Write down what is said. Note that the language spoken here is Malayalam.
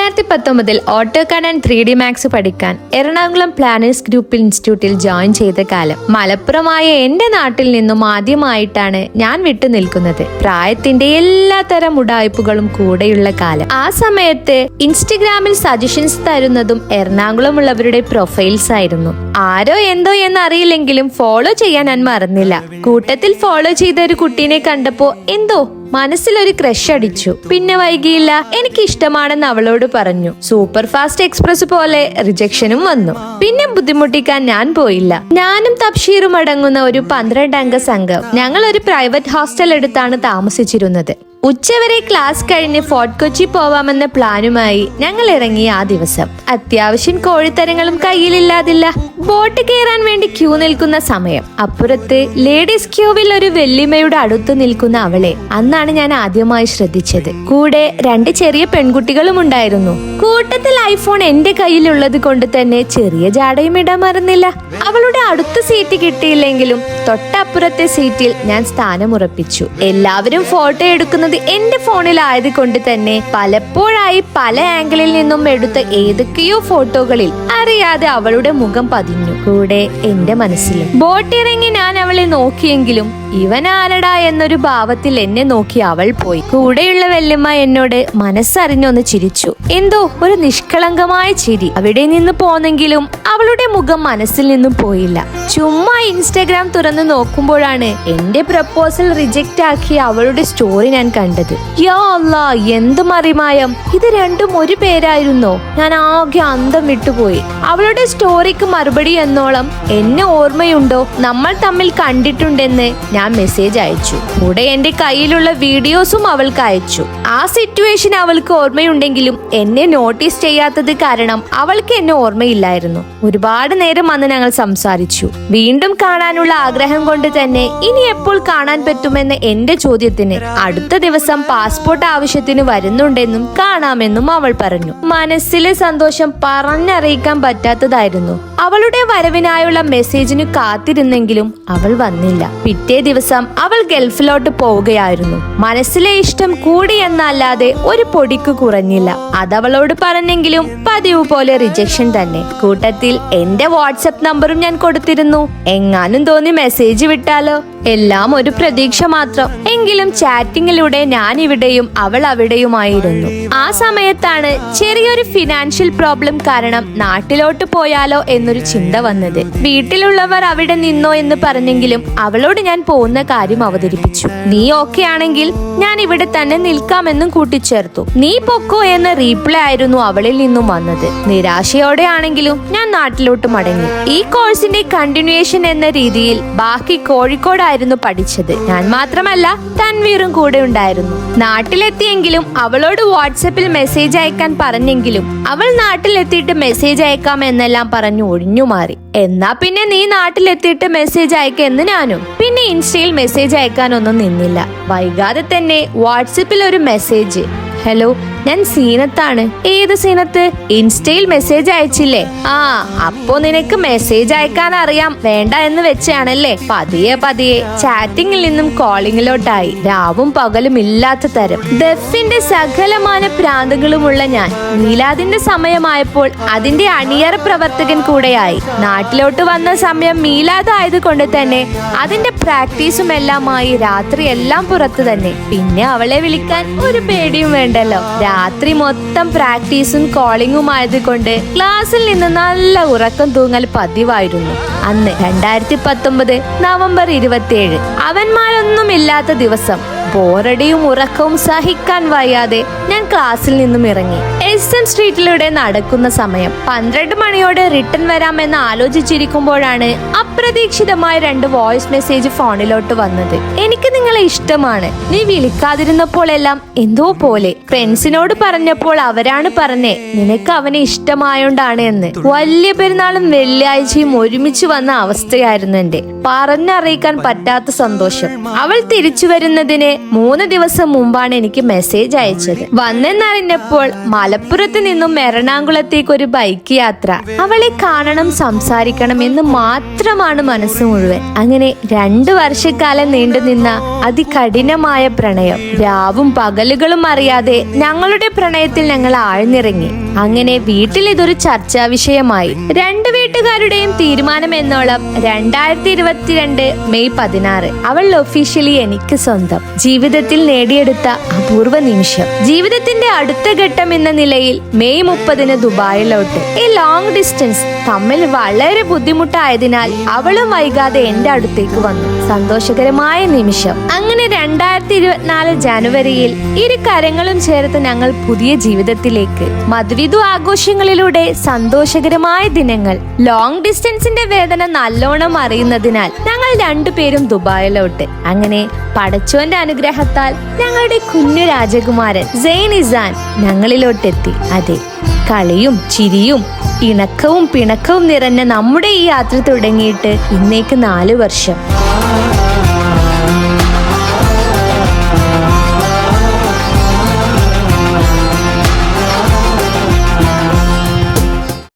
2019 ഓട്ടോകാഡ് ആൻഡ് 3D മാക്സ് പഠിക്കാൻ എറണാകുളം പ്ലാനേഴ്സ് ഗ്രൂപ്പ് ഇൻസ്റ്റിറ്റ്യൂട്ടിൽ ജോയിൻ ചെയ്ത കാലം. മലപ്പുറമായ എന്റെ നാട്ടിൽ നിന്നും ആദ്യമായിട്ടാണ് ഞാൻ വിട്ടു നിൽക്കുന്നത്. പ്രായത്തിന്റെ എല്ലാത്തരം ഉടായ്പകളും കൂടെയുള്ള കാലം. ആ സമയത്ത് ഇൻസ്റ്റഗ്രാമിൽ സജഷൻസ് തരുന്നതും എറണാകുളമുള്ളവരുടെ പ്രൊഫൈൽസ് ആയിരുന്നു. ആരോ എന്തോ എന്നറിയില്ലെങ്കിലും ഫോളോ ചെയ്യാൻ ഞാൻ മറന്നില്ല. കൂട്ടത്തിൽ ഫോളോ ചെയ്ത ഒരു കുട്ടീനെ കണ്ടപ്പോ എന്തോ മനസ്സിലൊരു ക്രഷ് അടിച്ചു. പിന്നെ വൈകിയില്ല, എനിക്ക് ഇഷ്ടമാണെന്ന് അവളോട് പറഞ്ഞു. സൂപ്പർ ഫാസ്റ്റ് എക്സ്പ്രസ് പോലെ റിജക്ഷനും വന്നു. പിന്നെ ബുദ്ധിമുട്ടിക്കാൻ ഞാൻ പോയില്ല. ഞാനും തബ്ഷീറും അടങ്ങുന്ന ഒരു 12 അംഗ സംഘം ഞങ്ങൾ ഒരു പ്രൈവറ്റ് ഹോസ്റ്റൽ എടുത്താണ് താമസിച്ചിരുന്നത്. ഉച്ചവരെ ക്ലാസ് കഴിഞ്ഞ് ഫോർട്ട് കൊച്ചി പോവാമെന്ന പ്ലാനുമായി ഞങ്ങൾ ഇറങ്ങി. ആ ദിവസം അത്യാവശ്യം കോഴിത്തരങ്ങളും കയ്യിലില്ലാതില്ല. ബോട്ട് കയറാൻ വേണ്ടി ക്യൂ നിൽക്കുന്ന സമയം. അപ്പുറത്ത് ലേഡീസ് ക്യൂവിൽ ഒരു വെല്ലിമയുടെ അടുത്ത് നിൽക്കുന്ന അവളെ അന്നാണ് ഞാൻ ആദ്യമായി ശ്രദ്ധിച്ചത്. കൂടെ 2 ചെറിയ പെൺകുട്ടികളും ഉണ്ടായിരുന്നു. കൂട്ടത്തിൽ ഐഫോൺ എന്റെ കയ്യിലുള്ളത് കൊണ്ട് തന്നെ ചെറിയ ജാടയും ഇടാൻ മറന്നില്ല. അവളുടെ അടുത്ത സീറ്റ് കിട്ടിയില്ലെങ്കിലും തൊട്ടപ്പുറത്തെ സീറ്റിൽ ഞാൻ സ്ഥാനമുറപ്പിച്ചു. എല്ലാവരും ഫോട്ടോ എടുക്കുന്നത് എന്റെ ഫോണിലായത് കൊണ്ട് തന്നെ പലപ്പോഴായി പല ആംഗിളിൽ നിന്നും എടുത്ത ഏതൊക്കെയോ ഫോട്ടോകളിൽ അറിയാതെ അവളുടെ മുഖം പതിഞ്ഞു. കൂടെ എന്റെ മനസ്സിലും. ബോട്ടിറങ്ങി ഞാൻ അവളെ നോക്കിയെങ്കിലും ഇവൻ ആരടാ എന്നൊരു ഭാവത്തിൽ എന്നെ നോക്കി അവൾ പോയി. കൂടെയുള്ള വല്യമ്മ എന്നോട് മനസ്സറിഞ്ഞൊന്ന് ചിരിച്ചു. എന്തോ ഒരു നിഷ്കളങ്കമായ ചിരി അവിടെ നിന്ന് പോന്നെങ്കിലും അവളുടെ മുഖം മനസ്സിൽ നിന്നും പോയില്ല. ചുമ്മാ ഇൻസ്റ്റഗ്രാം തുറന്ന് നോക്കുമ്പോഴാണ് എന്റെ പ്രപ്പോസൽ റിജക്റ്റ് ആക്കിയ അവളുടെ സ്റ്റോറി ഞാൻ കണ്ടത്. യാ അല്ലാ, എന്ത് മറിമായം! ഇത് രണ്ടും ഒരു പേരായിരുന്നോ? ഞാൻ ആകെ അന്തം വിട്ടുപോയി. അവളുടെ സ്റ്റോറിക്ക് മറുപടി എന്നോളം എന്നെ ഓർമ്മയുണ്ടോ, നമ്മൾ തമ്മിൽ കണ്ടിട്ടുണ്ടെന്ന് ഞാൻ മെസ്സേജ് അയച്ചു. കൂടെ എന്റെ കയ്യിലുള്ള വീഡിയോസും അവൾക്ക് അയച്ചു. ആ സിറ്റുവേഷൻ അവൾക്ക് ഓർമ്മയുണ്ടെങ്കിലും എന്നെ നോട്ടീസ് ചെയ്യാത്തത് കാരണം അവൾക്ക് എന്നെ ഓർമ്മയില്ലായിരുന്നു. ഒരുപാട് നേരം അന്ന് ഞങ്ങൾ സംസാരിച്ചു. വീണ്ടും കാണാനുള്ള ആഗ്രഹം കൊണ്ട് തന്നെ ഇനി എപ്പോൾ കാണാൻ പറ്റുമെന്ന് എന്റെ ചോദ്യത്തിന് അടുത്ത ദിവസം പാസ്പോർട്ട് ആവശ്യത്തിന് വരുന്നുണ്ടെന്നും കാണാമെന്നും അവൾ പറഞ്ഞു. മനസ്സിലെ സന്തോഷം പറഞ്ഞറിയിക്കാൻ പറ്റാത്തതായിരുന്നു. അവളുടെ വരവിനായുള്ള മെസ്സേജിന് കാത്തിരുന്നെങ്കിലും അവൾ വന്നില്ല. പിറ്റേ ദിവസം അവൾ ഗൾഫിലോട്ട് പോവുകയായിരുന്നു. മനസ്സിലെ ഇഷ്ടം കൂടി എന്നല്ലാതെ ഒരു പൊടിക്ക് കുറഞ്ഞില്ല. അതവളോട് പറഞ്ഞെങ്കിലും പതിവ് പോലെ റിജക്ഷൻ തന്നെ. കൂട്ടത്തിൽ എന്റെ വാട്സപ്പ് നമ്പറും ഞാൻ കൊടുത്തിരുന്നു. എങ്ങാനും തോന്നി മെസ്സേജ് വിട്ടാലോ. എല്ലാം ഒരു പ്രതീക്ഷ മാത്രം. എങ്കിലും ചാറ്റിങ്ങിലൂടെ ഞാൻ ഇവിടെയും അവൾ അവിടെയുമായിരുന്നു. ആ സമയത്താണ് ചെറിയൊരു ഫിനാൻഷ്യൽ പ്രോബ്ലം കാരണം നാട്ടിലോട്ട് പോയാലോ എന്നൊരു ചിന്ത വന്നത്. വീട്ടിലുള്ളവർ അവിടെ നിന്നോ എന്ന് പറഞ്ഞെങ്കിലും അവളോട് ഞാൻ പോകുന്ന കാര്യം അവതരിപ്പിച്ചു. നീ ഓക്കെ ആണെങ്കിൽ ഞാൻ ഇവിടെ തന്നെ നിൽക്കാമെന്നും കൂട്ടിച്ചേർത്തു. നീ പൊക്കോ എന്ന റീപ്ലൈ ആയിരുന്നു അവളിൽ നിന്നും വന്നത്. നിരാശയോടെ ആണെങ്കിലും ഞാൻ നാട്ടിലോട്ട് മടങ്ങി. ഈ കോഴ്സിന്റെ കണ്ടിന്യൂവേഷൻ എന്ന രീതിയിൽ ബാക്കി കോഴിക്കോടായിരുന്നു പഠിച്ചത്. ഞാൻ മാത്രമല്ല തൻവീറും കൂടെ ഉണ്ടായിരുന്നു. നാട്ടിലെത്തിയെങ്കിലും അവളോട് വാട്സപ്പിൽ മെസ്സേജ് അയക്കാൻ പറഞ്ഞെങ്കിലും അവൾ നാട്ടിലെത്തിയിട്ട് മെസ്സേജ് അയക്കാം എന്നെല്ലാം പറഞ്ഞു ഒഴിഞ്ഞു മാറി. എന്നാ പിന്നെ നീ നാട്ടിലെത്തിയിട്ട് മെസ്സേജ് അയക്കെന്ന് ഞാനും. പിന്നെ ഇൻസ്റ്റയിൽ മെസ്സേജ് അയക്കാനൊന്നും നിന്നില്ല. വൈകാതെ തന്നെ വാട്സപ്പിൽ ഒരു മെസ്സേജ്. ഹലോ, ഞാൻ സീനത്താണ്. ഏത് സീനത്ത്? ഇൻസ്റ്റയിൽ മെസ്സേജ് അയച്ചില്ലേ? ആ, അപ്പോ നിനക്ക് മെസ്സേജ് അയക്കാൻ അറിയാം വേണ്ട എന്ന് വെച്ചാണല്ലേ? പതിയെ പതിയെ ചാറ്റിംഗിൽ നിന്നും കോളിങ്ങിലോട്ടായി. രാവും പകലും ഇല്ലാത്ത തരം ദഫിന്റെ സകലമാന പ്രാന്തങ്ങളുമുള്ള ഞാൻ മീലാദിന്റെ സമയമായപ്പോൾ അതിന്റെ അണിയറ പ്രവർത്തകൻ കൂടെയായി. നാട്ടിലോട്ട് വന്ന സമയം മീലാദ് ആയതുകൊണ്ട് തന്നെ അതിന്റെ പ്രാക്ടീസും എല്ലാമായി രാത്രി എല്ലാം പുറത്തു തന്നെ. പിന്നെ അവളെ വിളിക്കാൻ ഒരു പേടിയും വേണ്ടല്ലോ. രാത്രി മൊത്തം പ്രാക്ടീസും കോളിങ്ങും ആയതുകൊണ്ട് ക്ലാസ്സിൽ നിന്ന് നല്ല ഉറക്കം തൂങ്ങൽ പതിവായിരുന്നു. അന്ന് 2019 നവംബർ 27 അവന്മാരൊന്നും ഇല്ലാത്ത ദിവസം. ബോറടിയും ഉറക്കവും സഹിക്കാൻ വയ്യാതെ ഞാൻ ക്ലാസ്സിൽ നിന്നും ഇറങ്ങി. SM സ്ട്രീറ്റിലൂടെ നടക്കുന്ന സമയം. 12 മണിയോടെ റിട്ടേൺ വരാമെന്ന് ആലോചിച്ചിരിക്കുമ്പോഴാണ് അപ്രതീക്ഷിതമായ 2 വോയിസ് മെസ്സേജ് ഫോണിലോട്ട് വന്നത്. എനിക്ക് നിങ്ങളെ ഇഷ്ടമാണ്. നീ വിളിക്കാതിരുന്നപ്പോഴെല്ലാം എന്തോ പോലെ. ഫ്രണ്ട്സിനോട് പറഞ്ഞപ്പോൾ അവരാണ് പറഞ്ഞേ നിനക്ക് അവനെ ഇഷ്ടമായോണ്ടാണ് എന്ന്. വലിയ പെരുന്നാളും വെള്ളിയാഴ്ചയും ഒരുമിച്ച് വന്ന അവസ്ഥയായിരുന്നു എന്റെ. പറഞ്ഞറിയിക്കാൻ പറ്റാത്ത സന്തോഷം. അവൾ തിരിച്ചു വരുന്നതിന് 3 ദിവസം മുമ്പാണ് എനിക്ക് മെസ്സേജ് അയച്ചത്. വന്നെന്നറിഞ്ഞപ്പോൾ മലപ്പുറത്ത് നിന്നും എറണാകുളത്തേക്ക് ഒരു ബൈക്ക് യാത്ര. അവളെ കാണണം, സംസാരിക്കണം എന്ന് മാത്രമാണ് മനസ്സ് മുഴുവൻ. അങ്ങനെ 2 വർഷക്കാലം നീണ്ടുനിന്ന അതികഠിനമായ പ്രണയം. രാവും പകലുകളും അറിയാതെ ഞങ്ങളുടെ പ്രണയത്തിൽ ഞങ്ങൾ ആഴ്ന്നിറങ്ങി. അങ്ങനെ വീട്ടിൽ ഇതൊരു ചർച്ചാ വിഷയമായി. 2 വീട്ടുകാരുടെയും തീരുമാനം എന്നോളം 2022 മെയ് 16 അവൾ ഒഫീഷ്യലി എനിക്ക് സ്വന്തം. ജീവിതത്തിൽ നേടിയെടുത്ത അപൂർവ നിമിഷം. ജീവിതത്തിന്റെ അടുത്ത ഘട്ടം എന്ന നിലയിൽ മെയ് 30 ദുബായിലോട്ട്. ഈ ലോങ് ഡിസ്റ്റൻസ് തമ്മിൽ വളരെ ബുദ്ധിമുട്ടായതിനാൽ അവളും വൈകാതെ എന്റെ അടുത്തേക്ക് വന്നു. സന്തോഷകരമായ നിമിഷം. അങ്ങനെ 2024 ജനുവരിയിൽ 2 കരങ്ങളും ചേർത്ത് ഞങ്ങൾ പുതിയ ജീവിതത്തിലേക്ക്. മധുവിധു ആഘോഷങ്ങളിലൂടെ സന്തോഷകരമായ ദിനങ്ങൾ. ലോങ് ഡിസ്റ്റൻസിന്റെ വേദന നല്ലോണം അറിയുന്നതിനാൽ ഞങ്ങൾ 2 പേരും ദുബായിലോട്ട്. അങ്ങനെ പടച്ചോന്റെ അനുഗ്രഹത്താൽ ഞങ്ങളുടെ കുഞ്ഞു രാജകുമാരൻ സൈനിസാൻ ഞങ്ങളിലോട്ടെത്തി. അതെ, കളിയും ചിരിയും ഇണക്കവും പിണക്കവും നിറഞ്ഞ നമ്മുടെ ഈ യാത്ര തുടങ്ങിയിട്ട് ഇന്നേക്ക് 4 വർഷം.